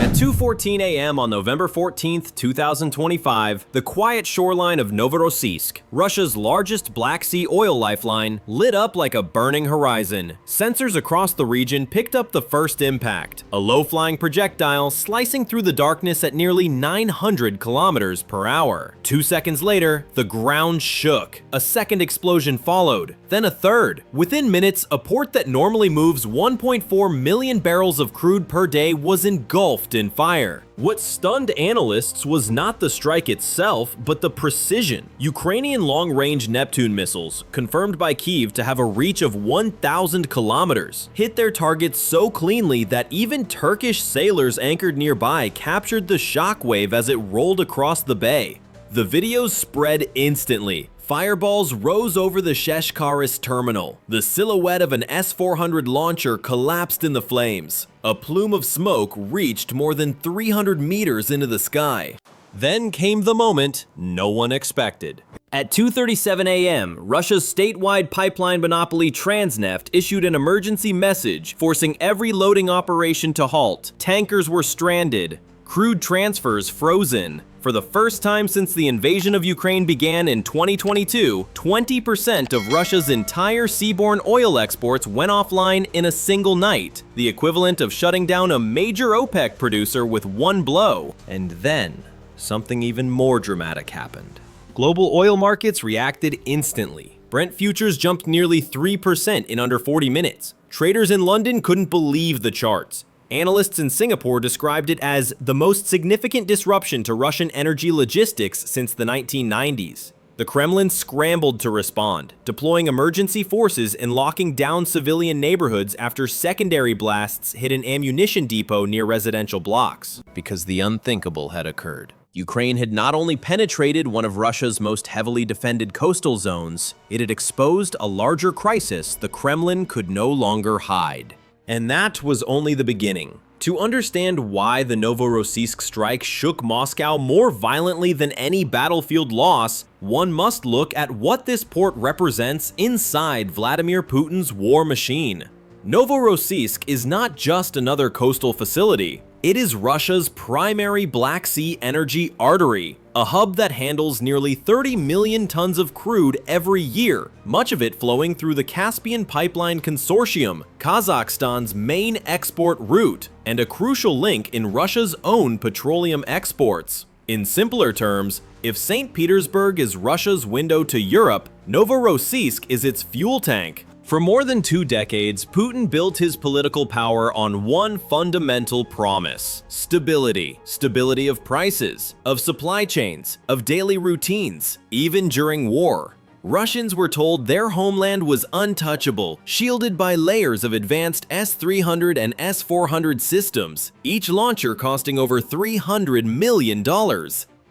At 2:14 a.m. on November 14, 2025, the quiet shoreline of Novorossiysk, Russia's largest Black Sea oil lifeline, lit up like a burning horizon. Sensors across the region picked up the first impact, a low-flying projectile slicing through the darkness at nearly 900 kilometers per hour. 2 seconds later, the ground shook. A second explosion followed, then a third. Within minutes, a port that normally moves 1.4 million barrels of crude per day was engulfed in fire. What stunned analysts was not the strike itself, but the precision. Ukrainian long-range Neptune missiles, confirmed by Kyiv to have a reach of 1,000 kilometers, hit their targets so cleanly that even Turkish sailors anchored nearby captured the shockwave as it rolled across the bay. The videos spread instantly. Fireballs rose over the Sheshkaris terminal. The silhouette of an S-400 launcher collapsed in the flames. A plume of smoke reached more than 300 meters into the sky. Then came the moment no one expected. At 2:37 a.m., Russia's statewide pipeline monopoly Transneft issued an emergency message forcing every loading operation to halt. Tankers were stranded, crude transfers frozen. For the first time since the invasion of Ukraine began in 2022, 20% of Russia's entire seaborne oil exports went offline in a single night, the equivalent of shutting down a major OPEC producer with one blow. And then, something even more dramatic happened. Global oil markets reacted instantly. Brent futures jumped nearly 3% in under 40 minutes. Traders in London couldn't believe the charts. Analysts in Singapore described it as the most significant disruption to Russian energy logistics since the 1990s. The Kremlin scrambled to respond, deploying emergency forces and locking down civilian neighborhoods after secondary blasts hit an ammunition depot near residential blocks. Because the unthinkable had occurred. Ukraine had not only penetrated one of Russia's most heavily defended coastal zones, it had exposed a larger crisis the Kremlin could no longer hide. And that was only the beginning. To understand why the Novorossiysk strike shook Moscow more violently than any battlefield loss, one must look at what this port represents inside Vladimir Putin's war machine. Novorossiysk is not just another coastal facility. It is Russia's primary Black Sea energy artery, a hub that handles nearly 30 million tons of crude every year, much of it flowing through the Caspian Pipeline Consortium, Kazakhstan's main export route, and a crucial link in Russia's own petroleum exports. In simpler terms, if St. Petersburg is Russia's window to Europe, Novorossiysk is its fuel tank. For more than 2 decades, Putin built his political power on one fundamental promise: stability. Stability of prices, of supply chains, of daily routines, even during war. Russians were told their homeland was untouchable, shielded by layers of advanced S-300 and S-400 systems, each launcher costing over $300 million.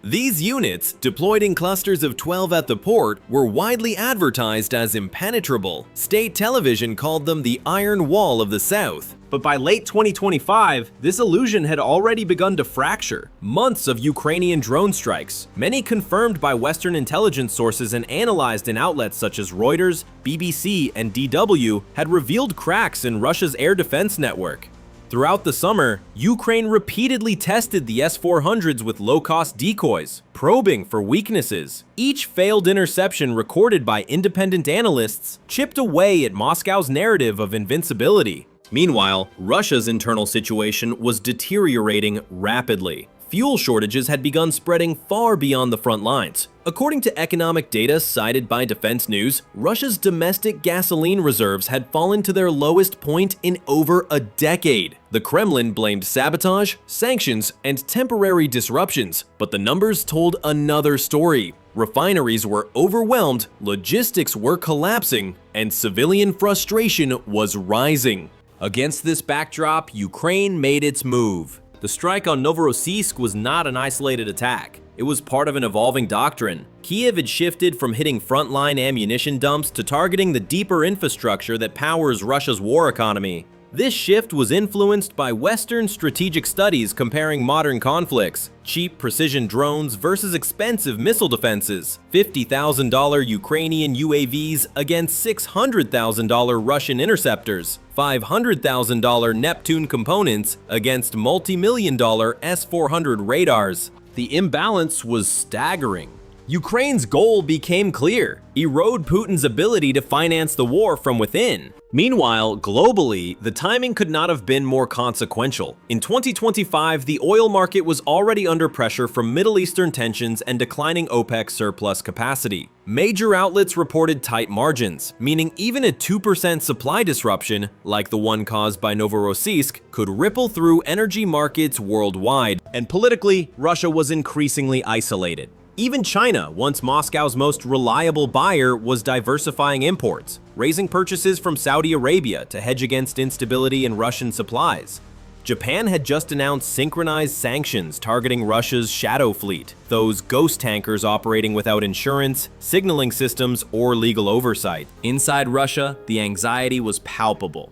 These units, deployed in clusters of 12 at the port, were widely advertised as impenetrable. State television called them the Iron Wall of the South. But by late 2025, this illusion had already begun to fracture. Months of Ukrainian drone strikes, many confirmed by Western intelligence sources and analyzed in outlets such as Reuters, BBC, and DW, had revealed cracks in Russia's air defense network. Throughout the summer, Ukraine repeatedly tested the S-400s with low-cost decoys, probing for weaknesses. Each failed interception recorded by independent analysts chipped away at Moscow's narrative of invincibility. Meanwhile, Russia's internal situation was deteriorating rapidly. Fuel shortages had begun spreading far beyond the front lines. According to economic data cited by Defense News, Russia's domestic gasoline reserves had fallen to their lowest point in over a decade. The Kremlin blamed sabotage, sanctions, and temporary disruptions, but the numbers told another story. Refineries were overwhelmed, logistics were collapsing, and civilian frustration was rising. Against this backdrop, Ukraine made its move. The strike on Novorossiysk was not an isolated attack. It was part of an evolving doctrine. Kyiv had shifted from hitting frontline ammunition dumps to targeting the deeper infrastructure that powers Russia's war economy. This shift was influenced by Western strategic studies comparing modern conflicts, cheap precision drones versus expensive missile defenses, $50,000 Ukrainian UAVs against $600,000 Russian interceptors, $500,000 Neptune components against multi-million-dollar S-400 radars. The imbalance was staggering. Ukraine's goal became clear: erode Putin's ability to finance the war from within. Meanwhile, globally, the timing could not have been more consequential. In 2025, the oil market was already under pressure from Middle Eastern tensions and declining OPEC surplus capacity. Major outlets reported tight margins, meaning even a 2% supply disruption, like the one caused by Novorossiysk, could ripple through energy markets worldwide. And politically, Russia was increasingly isolated. Even China, once Moscow's most reliable buyer, was diversifying imports, raising purchases from Saudi Arabia to hedge against instability in Russian supplies. Japan had just announced synchronized sanctions targeting Russia's shadow fleet, those ghost tankers operating without insurance, signaling systems, or legal oversight. Inside Russia, the anxiety was palpable.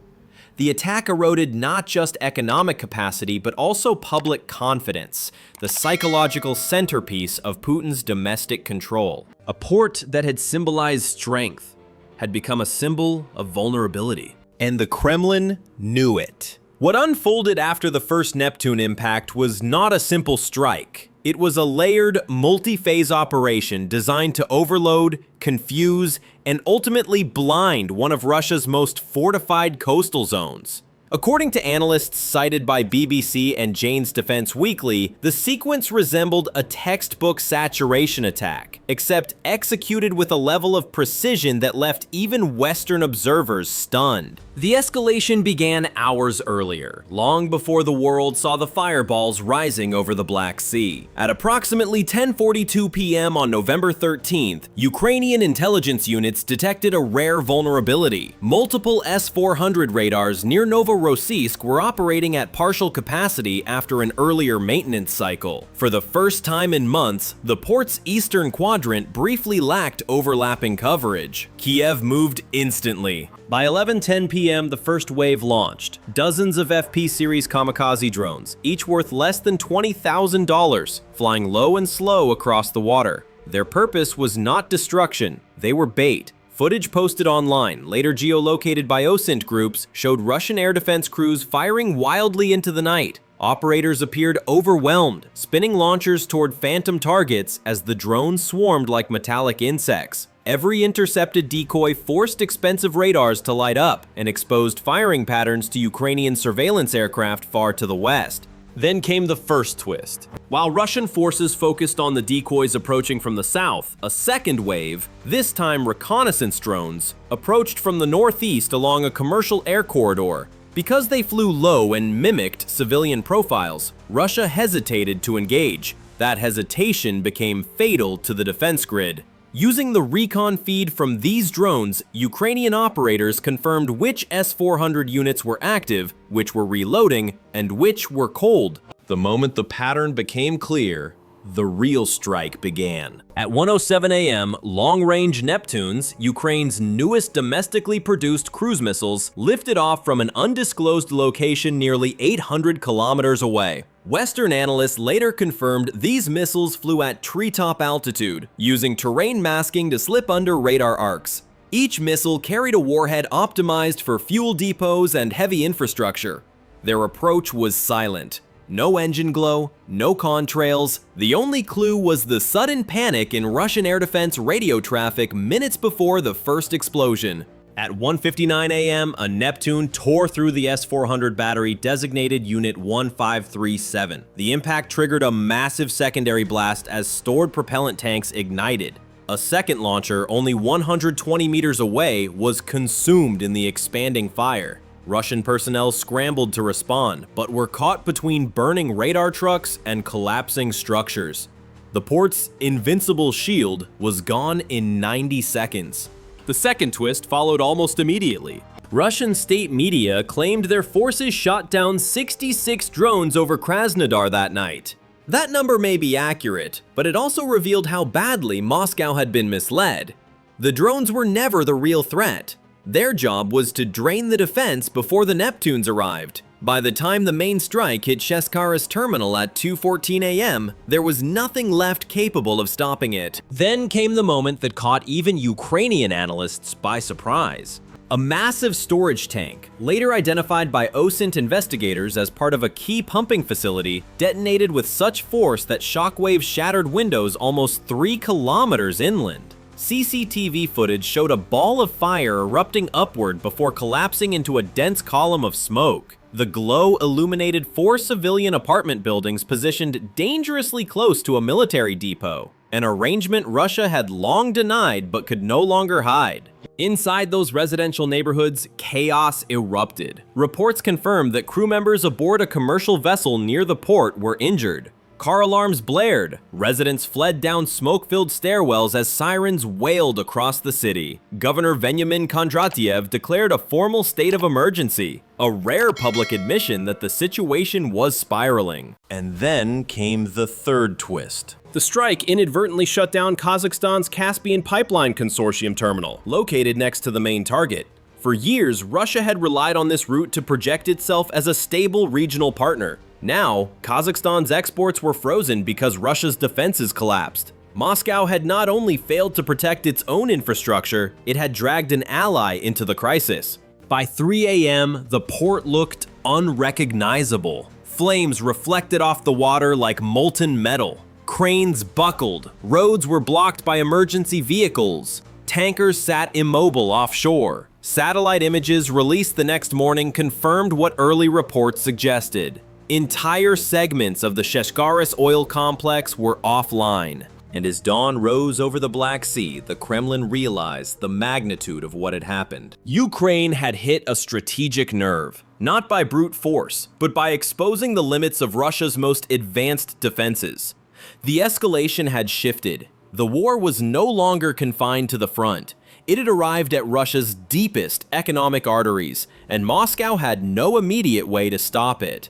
The attack eroded not just economic capacity, but also public confidence, the psychological centerpiece of Putin's domestic control. A port that had symbolized strength had become a symbol of vulnerability. And the Kremlin knew it. What unfolded after the first Neptune impact was not a simple strike. It was a layered, multi-phase operation designed to overload, confuse, and ultimately blind one of Russia's most fortified coastal zones. According to analysts cited by BBC and Jane's Defense Weekly, the sequence resembled a textbook saturation attack, except executed with a level of precision that left even Western observers stunned. The escalation began hours earlier, long before the world saw the fireballs rising over the Black Sea. At approximately 10:42 p.m. on November 13th, Ukrainian intelligence units detected a rare vulnerability. Multiple S-400 radars near Novorossiysk were operating at partial capacity after an earlier maintenance cycle. For the first time in months, the port's eastern quadrant briefly lacked overlapping coverage. Kiev moved instantly. By 11:10 p.m., the first wave launched. Dozens of FP-series kamikaze drones, each worth less than $20,000, flying low and slow across the water. Their purpose was not destruction, they were bait. Footage posted online, later geolocated by OSINT groups, showed Russian air defense crews firing wildly into the night. Operators appeared overwhelmed, spinning launchers toward phantom targets as the drones swarmed like metallic insects. Every intercepted decoy forced expensive radars to light up and exposed firing patterns to Ukrainian surveillance aircraft far to the west. Then came the first twist. While Russian forces focused on the decoys approaching from the south, a second wave, this time reconnaissance drones, approached from the northeast along a commercial air corridor. Because they flew low and mimicked civilian profiles, Russia hesitated to engage. That hesitation became fatal to the defense grid. Using the recon feed from these drones, Ukrainian operators confirmed which S-400 units were active, which were reloading, and which were cold. The moment the pattern became clear, the real strike began. At 1:07 a.m., long-range Neptunes, Ukraine's newest domestically produced cruise missiles, lifted off from an undisclosed location nearly 800 kilometers away. Western analysts later confirmed these missiles flew at treetop altitude, using terrain masking to slip under radar arcs. Each missile carried a warhead optimized for fuel depots and heavy infrastructure. Their approach was silent. No engine glow, no contrails. The only clue was the sudden panic in Russian air defense radio traffic minutes before the first explosion. At 1:59 a.m., a Neptune tore through the S-400 battery designated Unit 1537. The impact triggered a massive secondary blast as stored propellant tanks ignited. A second launcher, only 120 meters away, was consumed in the expanding fire. Russian personnel scrambled to respond, but were caught between burning radar trucks and collapsing structures. The port's invincible shield was gone in 90 seconds. The second twist followed almost immediately. Russian state media claimed their forces shot down 66 drones over Krasnodar that night. That number may be accurate, but it also revealed how badly Moscow had been misled. The drones were never the real threat. Their job was to drain the defense before the Neptunes arrived. By the time the main strike hit Sheskara's terminal at 2:14 a.m., there was nothing left capable of stopping it. Then came the moment that caught even Ukrainian analysts by surprise. A massive storage tank, later identified by OSINT investigators as part of a key pumping facility, detonated with such force that shockwaves shattered windows almost 3 kilometers inland. CCTV footage showed a ball of fire erupting upward before collapsing into a dense column of smoke. The glow illuminated 4 civilian apartment buildings positioned dangerously close to a military depot, an arrangement Russia had long denied but could no longer hide. Inside those residential neighborhoods, chaos erupted. Reports confirmed that crew members aboard a commercial vessel near the port were injured. Car alarms blared. Residents fled down smoke-filled stairwells as sirens wailed across the city. Governor Veniamin Kondratiev declared a formal state of emergency, a rare public admission that the situation was spiraling. And then came the third twist. The strike inadvertently shut down Kazakhstan's Caspian Pipeline Consortium terminal, located next to the main target. For years, Russia had relied on this route to project itself as a stable regional partner. Now, Kazakhstan's exports were frozen because Russia's defenses collapsed. Moscow had not only failed to protect its own infrastructure, it had dragged an ally into the crisis. By 3 a.m., the port looked unrecognizable. Flames reflected off the water like molten metal. Cranes buckled. Roads were blocked by emergency vehicles. Tankers sat immobile offshore. Satellite images released the next morning confirmed what early reports suggested. Entire segments of the Sheshkaris oil complex were offline. And as dawn rose over the Black Sea, the Kremlin realized the magnitude of what had happened. Ukraine had hit a strategic nerve, not by brute force, but by exposing the limits of Russia's most advanced defenses. The escalation had shifted. The war was no longer confined to the front. It had arrived at Russia's deepest economic arteries, and Moscow had no immediate way to stop it.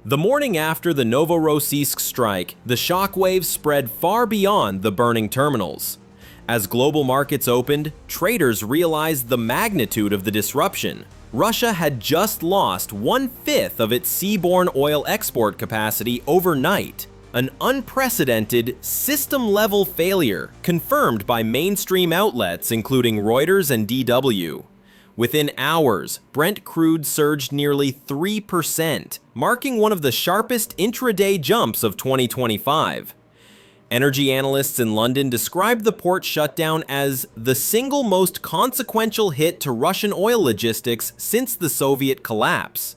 The morning after the Novorossiysk strike, the shockwaves spread far beyond the burning terminals. As global markets opened, traders realized the magnitude of the disruption. Russia had just lost 1/5 of its seaborne oil export capacity overnight, an unprecedented system-level failure confirmed by mainstream outlets including Reuters and DW. Within hours, Brent crude surged nearly 3%, marking one of the sharpest intraday jumps of 2025. Energy analysts in London described the port shutdown as the single most consequential hit to Russian oil logistics since the Soviet collapse.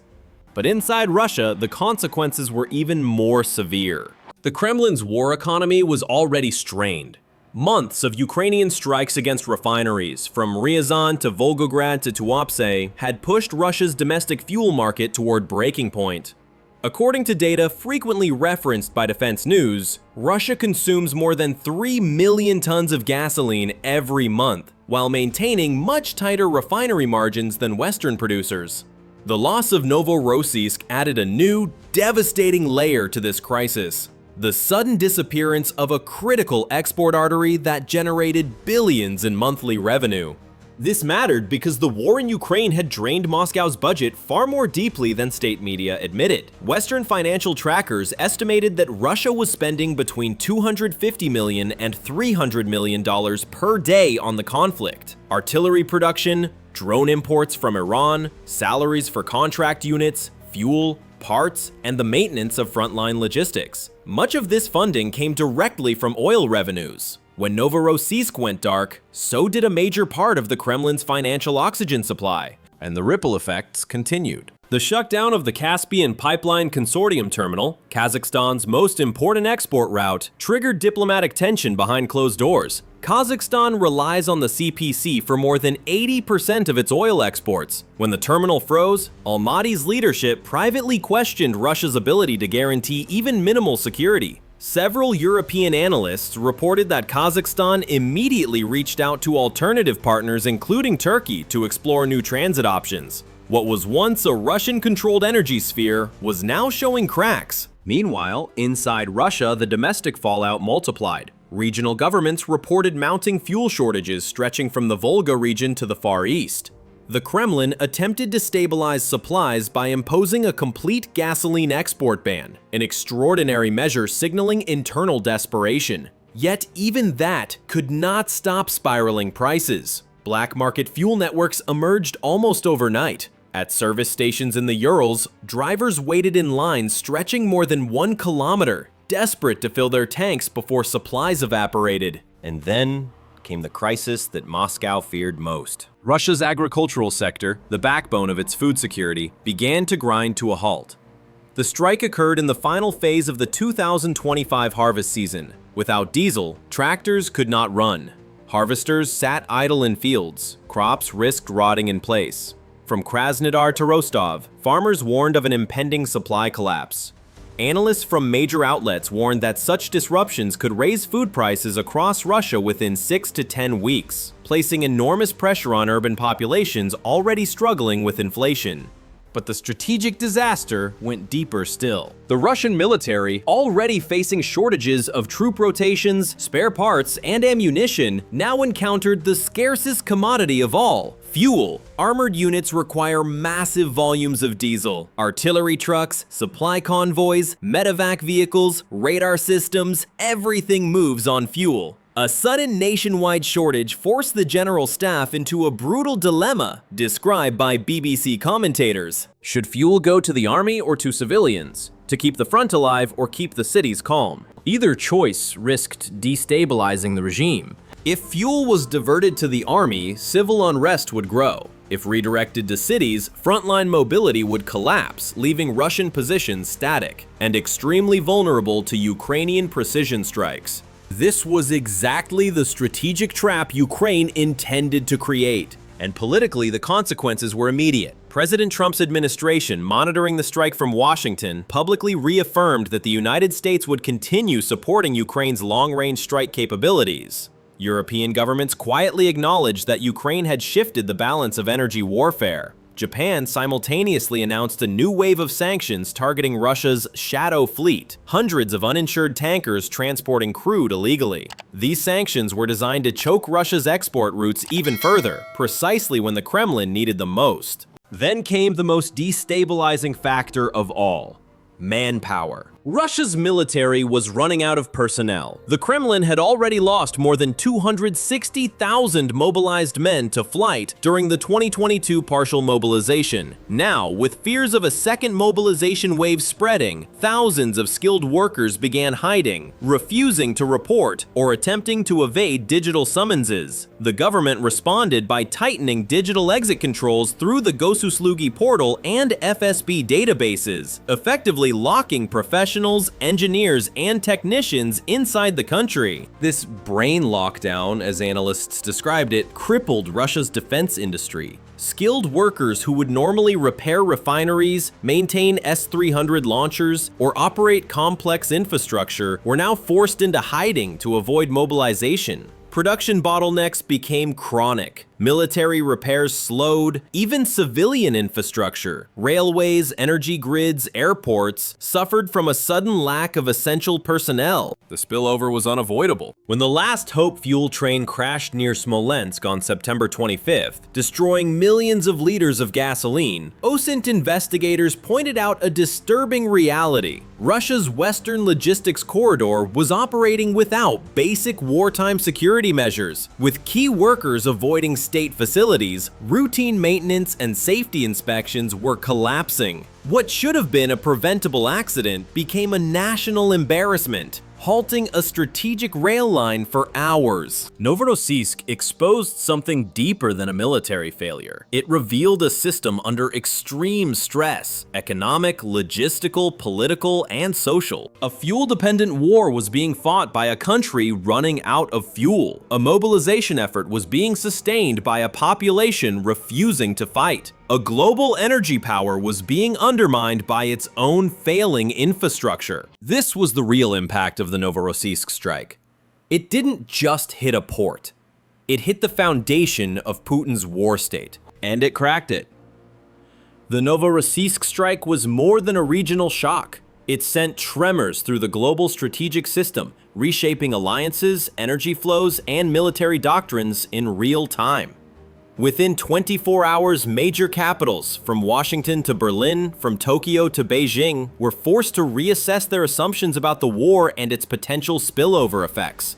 But inside Russia, the consequences were even more severe. The Kremlin's war economy was already strained. Months of Ukrainian strikes against refineries, from Ryazan to Volgograd to Tuapse, had pushed Russia's domestic fuel market toward breaking point. According to data frequently referenced by Defense News, Russia consumes more than 3 million tons of gasoline every month, while maintaining much tighter refinery margins than Western producers. The loss of Novorossiysk added a new, devastating layer to this crisis. The sudden disappearance of a critical export artery that generated billions in monthly revenue. This mattered because the war in Ukraine had drained Moscow's budget far more deeply than state media admitted. Western financial trackers estimated that Russia was spending between $250 million and $300 million per day on the conflict. Artillery production, drone imports from Iran, salaries for contract units, fuel, parts, and the maintenance of frontline logistics. Much of this funding came directly from oil revenues. When Novorossiysk went dark, so did a major part of the Kremlin's financial oxygen supply, and the ripple effects continued. The shutdown of the Caspian Pipeline Consortium terminal, Kazakhstan's most important export route, triggered diplomatic tension behind closed doors. Kazakhstan relies on the CPC for more than 80% of its oil exports. When the terminal froze, Almaty's leadership privately questioned Russia's ability to guarantee even minimal security. Several European analysts reported that Kazakhstan immediately reached out to alternative partners including Turkey to explore new transit options. What was once a Russian-controlled energy sphere was now showing cracks. Meanwhile, inside Russia, the domestic fallout multiplied. Regional governments reported mounting fuel shortages stretching from the Volga region to the Far East. The Kremlin attempted to stabilize supplies by imposing a complete gasoline export ban, an extraordinary measure signaling internal desperation. Yet even that could not stop spiraling prices. Black market fuel networks emerged almost overnight. At service stations in the Urals, drivers waited in lines stretching more than 1 kilometer, desperate to fill their tanks before supplies evaporated. And then came the crisis that Moscow feared most. Russia's agricultural sector, the backbone of its food security, began to grind to a halt. The strike occurred in the final phase of the 2025 harvest season. Without diesel, tractors could not run. Harvesters sat idle in fields. Crops risked rotting in place. From Krasnodar to Rostov, farmers warned of an impending supply collapse. Analysts from major outlets warned that such disruptions could raise food prices across Russia within 6 to 10 weeks, placing enormous pressure on urban populations already struggling with inflation. But the strategic disaster went deeper still. The Russian military, already facing shortages of troop rotations, spare parts, and ammunition, now encountered the scarcest commodity of all: fuel. Armored units require massive volumes of diesel. Artillery trucks, supply convoys, medevac vehicles, radar systems, everything moves on fuel. A sudden nationwide shortage forced the general staff into a brutal dilemma, described by BBC commentators. Should fuel go to the army or to civilians? To keep the front alive or keep the cities calm? Either choice risked destabilizing the regime. If fuel was diverted to the army, civil unrest would grow. If redirected to cities, frontline mobility would collapse, leaving Russian positions static and extremely vulnerable to Ukrainian precision strikes. This was exactly the strategic trap Ukraine intended to create. And politically, the consequences were immediate. President Trump's administration, monitoring the strike from Washington, publicly reaffirmed that the United States would continue supporting Ukraine's long-range strike capabilities. European governments quietly acknowledged that Ukraine had shifted the balance of energy warfare. Japan simultaneously announced a new wave of sanctions targeting Russia's shadow fleet, hundreds of uninsured tankers transporting crude illegally. These sanctions were designed to choke Russia's export routes even further, precisely when the Kremlin needed them most. Then came the most destabilizing factor of all: manpower. Russia's military was running out of personnel. The Kremlin had already lost more than 260,000 mobilized men to flight during the 2022 partial mobilization. Now, with fears of a second mobilization wave spreading, thousands of skilled workers began hiding, refusing to report, or attempting to evade digital summonses. The government responded by tightening digital exit controls through the Gosuslugi portal and FSB databases, effectively locking professionals, engineers, and technicians inside the country. This brain lockdown, as analysts described it, crippled Russia's defense industry. Skilled workers who would normally repair refineries, maintain S-300 launchers, or operate complex infrastructure were now forced into hiding to avoid mobilization. Production bottlenecks became chronic. Military repairs slowed. Even civilian infrastructure, railways, energy grids, airports, suffered from a sudden lack of essential personnel. The spillover was unavoidable. When the last Hope fuel train crashed near Smolensk on September 25th, destroying millions of liters of gasoline, OSINT investigators pointed out a disturbing reality. Russia's Western logistics corridor was operating without basic wartime security measures, with key workers avoiding state facilities. Routine maintenance and safety inspections were collapsing. What should have been a preventable accident became a national embarrassment, halting a strategic rail line for hours. Novorossiysk exposed something deeper than a military failure. It revealed a system under extreme stress: economic, logistical, political, and social. A fuel-dependent war was being fought by a country running out of fuel. A mobilization effort was being sustained by a population refusing to fight. A global energy power was being undermined by its own failing infrastructure. This was the real impact of the Novorossiysk strike. It didn't just hit a port. It hit the foundation of Putin's war state, and it cracked it. The Novorossiysk strike was more than a regional shock. It sent tremors through the global strategic system, reshaping alliances, energy flows, and military doctrines in real time. Within 24 hours, major capitals, from Washington to Berlin, from Tokyo to Beijing, were forced to reassess their assumptions about the war and its potential spillover effects.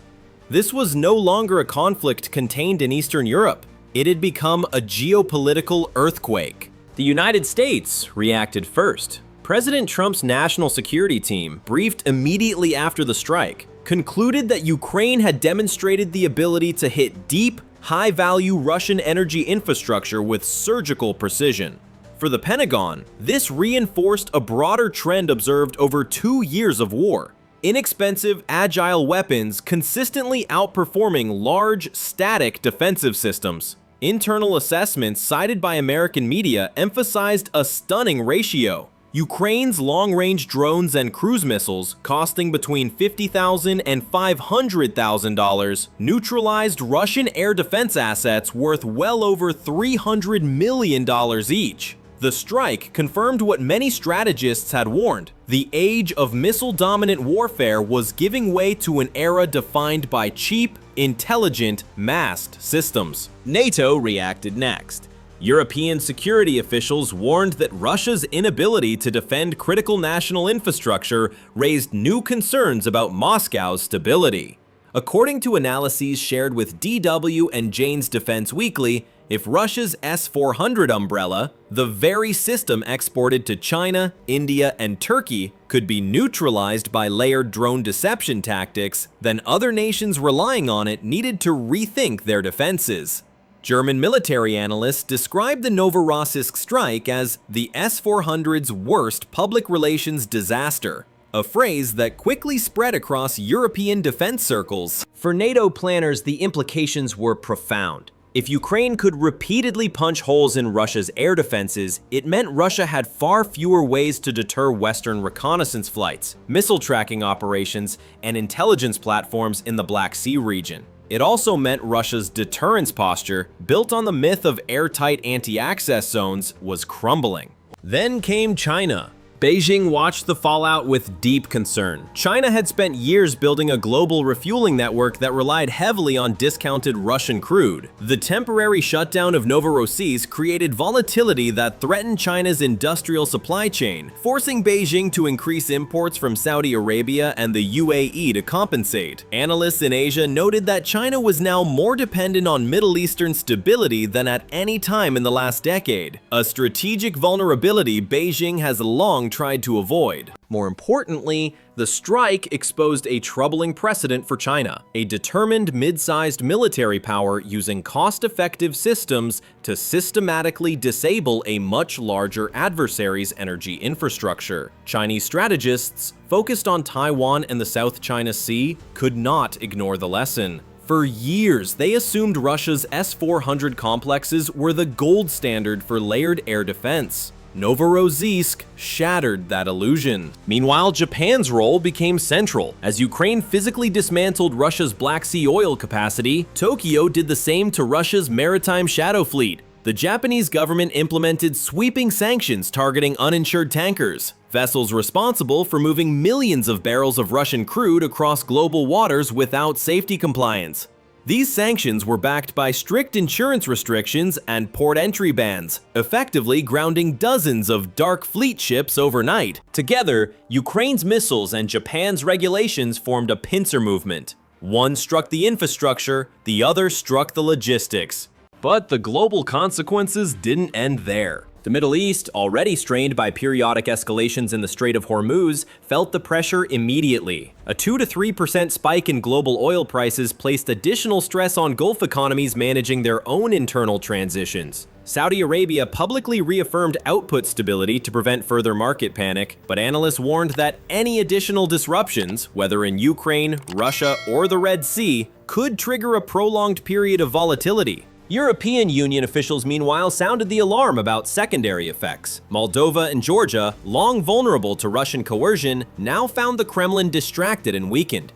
This was no longer a conflict contained in Eastern Europe. It had become a geopolitical earthquake. The United States reacted first. President Trump's national security team, briefed immediately after the strike, concluded that Ukraine had demonstrated the ability to hit deep, high-value Russian energy infrastructure with surgical precision. For the Pentagon, this reinforced a broader trend observed over 2 years of war: inexpensive, agile weapons consistently outperforming large, static defensive systems. Internal assessments cited by American media emphasized a stunning ratio. Ukraine's long-range drones and cruise missiles, costing between $50,000 and $500,000, neutralized Russian air defense assets worth well over $300 million each. The strike confirmed what many strategists had warned: the age of missile-dominant warfare was giving way to an era defined by cheap, intelligent, massed systems. NATO reacted next. European security officials warned that Russia's inability to defend critical national infrastructure raised new concerns about Moscow's stability. According to analyses shared with DW and Jane's Defense Weekly, if Russia's S-400 umbrella, the very system exported to China, India, and Turkey, could be neutralized by layered drone deception tactics, then other nations relying on it needed to rethink their defenses. German military analysts described the Novorossiysk strike as the S-400's worst public relations disaster, a phrase that quickly spread across European defense circles. For NATO planners, the implications were profound. If Ukraine could repeatedly punch holes in Russia's air defenses, it meant Russia had far fewer ways to deter Western reconnaissance flights, missile tracking operations, and intelligence platforms in the Black Sea region. It also meant Russia's deterrence posture, built on the myth of airtight anti-access zones, was crumbling. Then came China. Beijing watched the fallout with deep concern. China had spent years building a global refueling network that relied heavily on discounted Russian crude. The temporary shutdown of Novorossiysk created volatility that threatened China's industrial supply chain, forcing Beijing to increase imports from Saudi Arabia and the UAE to compensate. Analysts in Asia noted that China was now more dependent on Middle Eastern stability than at any time in the last decade, a strategic vulnerability Beijing has long tried to avoid. More importantly, the strike exposed a troubling precedent for China, a determined mid-sized military power using cost-effective systems to systematically disable a much larger adversary's energy infrastructure. Chinese strategists, focused on Taiwan and the South China Sea, could not ignore the lesson. For years, they assumed Russia's S-400 complexes were the gold standard for layered air defense. Novorossiysk shattered that illusion. Meanwhile, Japan's role became central. As Ukraine physically dismantled Russia's Black Sea oil capacity, Tokyo did the same to Russia's maritime shadow fleet. The Japanese government implemented sweeping sanctions targeting uninsured tankers, vessels responsible for moving millions of barrels of Russian crude across global waters without safety compliance. These sanctions were backed by strict insurance restrictions and port entry bans, effectively grounding dozens of dark fleet ships overnight. Together, Ukraine's missiles and Japan's regulations formed a pincer movement. One struck the infrastructure, the other struck the logistics. But the global consequences didn't end there. The Middle East, already strained by periodic escalations in the Strait of Hormuz, felt the pressure immediately. A 2 to 3% spike in global oil prices placed additional stress on Gulf economies managing their own internal transitions. Saudi Arabia publicly reaffirmed output stability to prevent further market panic, but analysts warned that any additional disruptions, whether in Ukraine, Russia, or the Red Sea, could trigger a prolonged period of volatility. European Union officials, meanwhile, sounded the alarm about secondary effects. Moldova and Georgia, long vulnerable to Russian coercion, now found the Kremlin distracted and weakened.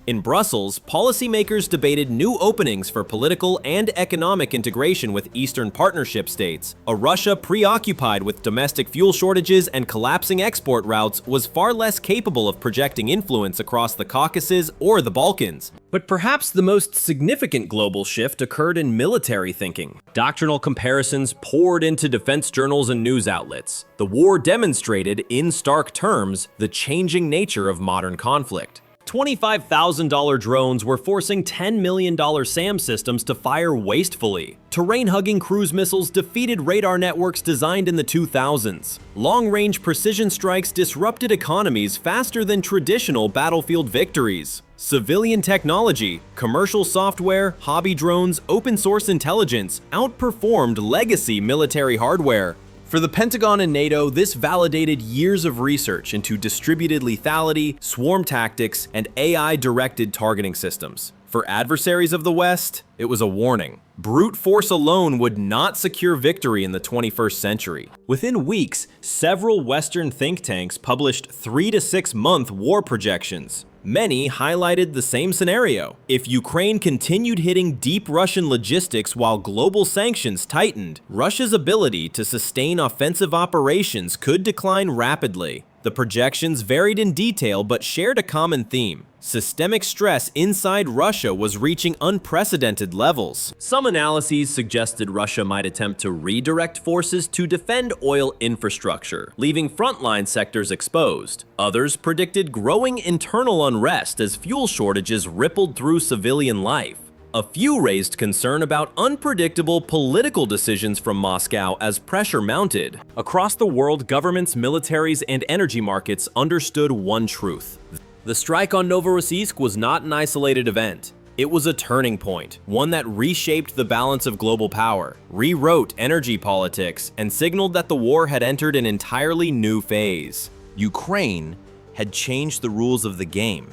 In Brussels, policymakers debated new openings for political and economic integration with Eastern Partnership states. A Russia preoccupied with domestic fuel shortages and collapsing export routes was far less capable of projecting influence across the Caucasus or the Balkans. But perhaps the most significant global shift occurred in military thinking. Doctrinal comparisons poured into defense journals and news outlets. The war demonstrated, in stark terms, the changing nature of modern conflict. $25,000 drones were forcing $10 million SAM systems to fire wastefully. Terrain-hugging cruise missiles defeated radar networks designed in the 2000s. Long-range precision strikes disrupted economies faster than traditional battlefield victories. Civilian technology, commercial software, hobby drones, open-source intelligence outperformed legacy military hardware. For the Pentagon and NATO, this validated years of research into distributed lethality, swarm tactics, and AI-directed targeting systems. For adversaries of the West, it was a warning. Brute force alone would not secure victory in the 21st century. Within weeks, several Western think tanks published 3 to 6 month war projections. Many highlighted the same scenario. If Ukraine continued hitting deep Russian logistics while global sanctions tightened, Russia's ability to sustain offensive operations could decline rapidly. The projections varied in detail but shared a common theme. Systemic stress inside Russia was reaching unprecedented levels. Some analyses suggested Russia might attempt to redirect forces to defend oil infrastructure, leaving frontline sectors exposed. Others predicted growing internal unrest as fuel shortages rippled through civilian life. A few raised concern about unpredictable political decisions from Moscow as pressure mounted. Across the world, governments, militaries, and energy markets understood one truth. The strike on Novorossiysk was not an isolated event. It was a turning point, one that reshaped the balance of global power, rewrote energy politics, and signaled that the war had entered an entirely new phase. Ukraine had changed the rules of the game,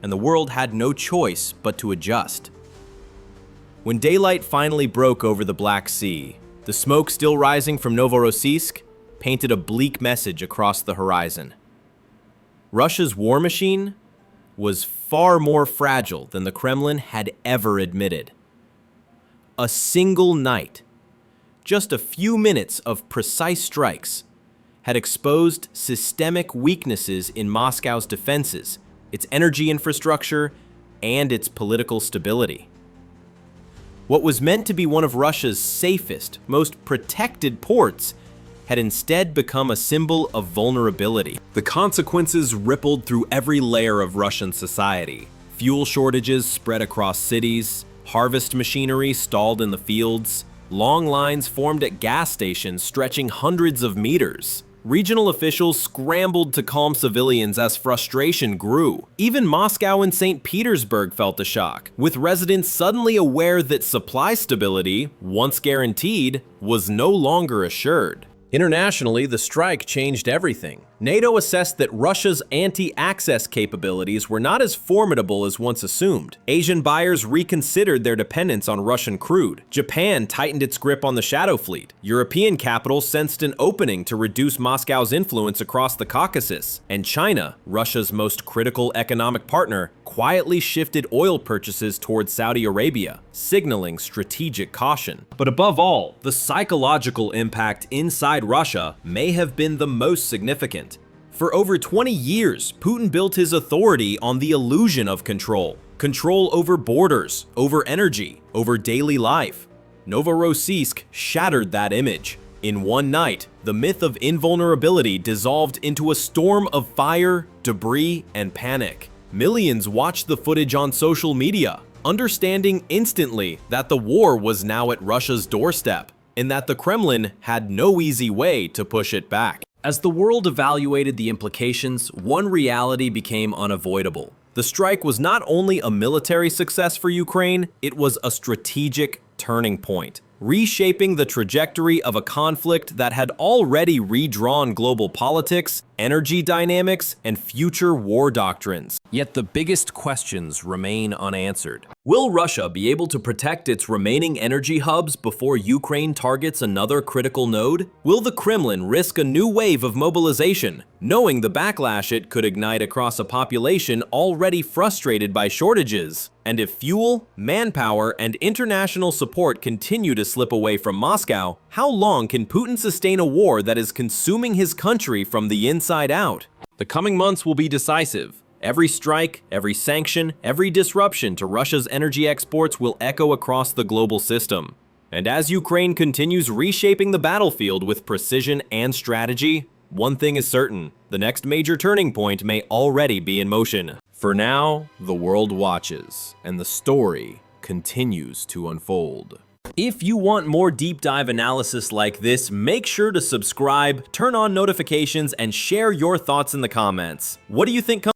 and the world had no choice but to adjust. When daylight finally broke over the Black Sea, the smoke still rising from Novorossiysk painted a bleak message across the horizon. Russia's war machine was far more fragile than the Kremlin had ever admitted. A single night, just a few minutes of precise strikes, had exposed systemic weaknesses in Moscow's defenses, its energy infrastructure, and its political stability. What was meant to be one of Russia's safest, most protected ports had instead become a symbol of vulnerability. The consequences rippled through every layer of Russian society. Fuel shortages spread across cities, harvest machinery stalled in the fields, long lines formed at gas stations stretching hundreds of meters. Regional officials scrambled to calm civilians as frustration grew. Even Moscow and St. Petersburg felt the shock, with residents suddenly aware that supply stability, once guaranteed, was no longer assured. Internationally, the strike changed everything. NATO assessed that Russia's anti-access capabilities were not as formidable as once assumed. Asian buyers reconsidered their dependence on Russian crude. Japan tightened its grip on the shadow fleet. European capitals sensed an opening to reduce Moscow's influence across the Caucasus. And China, Russia's most critical economic partner, quietly shifted oil purchases towards Saudi Arabia, signaling strategic caution. But above all, the psychological impact inside Russia may have been the most significant. For over 20 years, Putin built his authority on the illusion of control. Control over borders, over energy, over daily life. Novorossiysk shattered that image. In one night, the myth of invulnerability dissolved into a storm of fire, debris, and panic. Millions watched the footage on social media, understanding instantly that the war was now at Russia's doorstep, and that the Kremlin had no easy way to push it back. As the world evaluated the implications, one reality became unavoidable. The strike was not only a military success for Ukraine, it was a strategic turning point, reshaping the trajectory of a conflict that had already redrawn global politics energy dynamics, and future war doctrines. Yet the biggest questions remain unanswered. Will Russia be able to protect its remaining energy hubs before Ukraine targets another critical node? Will the Kremlin risk a new wave of mobilization, knowing the backlash it could ignite across a population already frustrated by shortages? And if fuel, manpower, and international support continue to slip away from Moscow, how long can Putin sustain a war that is consuming his country from the inside out? The coming months will be decisive. Every strike, every sanction, every disruption to Russia's energy exports will echo across the global system. And as Ukraine continues reshaping the battlefield with precision and strategy, one thing is certain: the next major turning point may already be in motion. For now, the world watches, and the story continues to unfold. If you want more deep dive analysis like this, make sure to subscribe, turn on notifications, and share your thoughts in the comments. What do you think